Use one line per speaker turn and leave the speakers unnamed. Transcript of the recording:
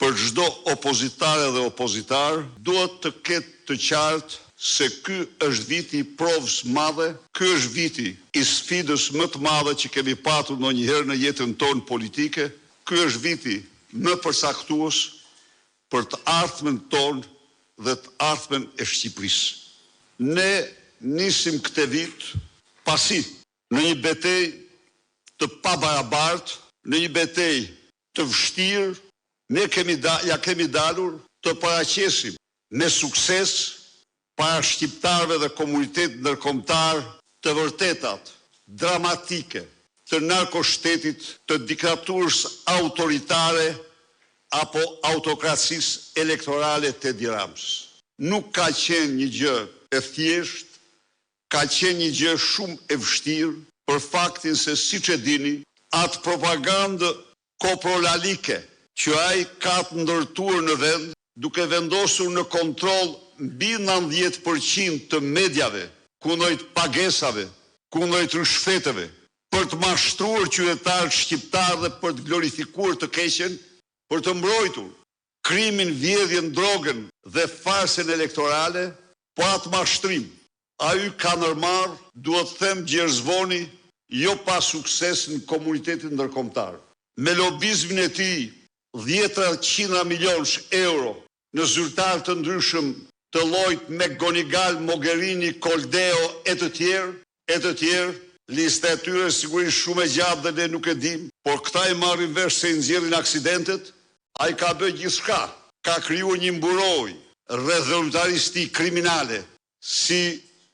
për çdo opozitare dhe opozitar, duhet të ketë të qartë se ky është viti i provës madhe, ky është viti i sfidës më të madhe që kemi patur ndonjëherë në jetën tonë politike, ky është viti më përcaktues për të ardhmen tonë dhe të ardhmen e Shqipërisë. Ne nisim këtë vit pasi në një betejë të pabarabartë, në një betejë të vështirë, ne kemi dalur të paraqesim me sukses para shqiptarëve dhe komunitetit ndërkombëtar të vërtetat dramatike të narkoshtetit, të diktaturës autoritare apo autokracisë elektorale të Edi Ramës. Nuk ka qenë një gjë e thjeshtë, ka qenë një gjë shumë e vështirë për faktin se siç e dini, atë propagandë koprolalike që ai ka të ndërtuar në vend, duke vendosur në kontroll mbi 90% të mediave, kundrejt pagesave, kundrejt rishfeteve, për të mashtruar qytetarët shqiptarë dhe për të glorifikuar të keqen, për të mbrojtur krimin, vjedhjen, drogën dhe farsën elektorale, po atë mashtrim, ai ka ndërmarrë, duhet të them gjerzvoni, jo pa sukses në komunitetin ndërkombëtar. Me lobizmin e tij, 10-100 milionë euro në zyrtar të ndryshëm të llojit McGonigal, Mogherini, Koldeo e të tjerë, lista e tyre sigurisht shumë e gjatë dhe ne nuk e dim, por këta i marrin vesh se i nxjerrin aksidentet, ai ka bërë gjithçka, ka krijuar një mburoj rreth zyrtarisë kriminale, si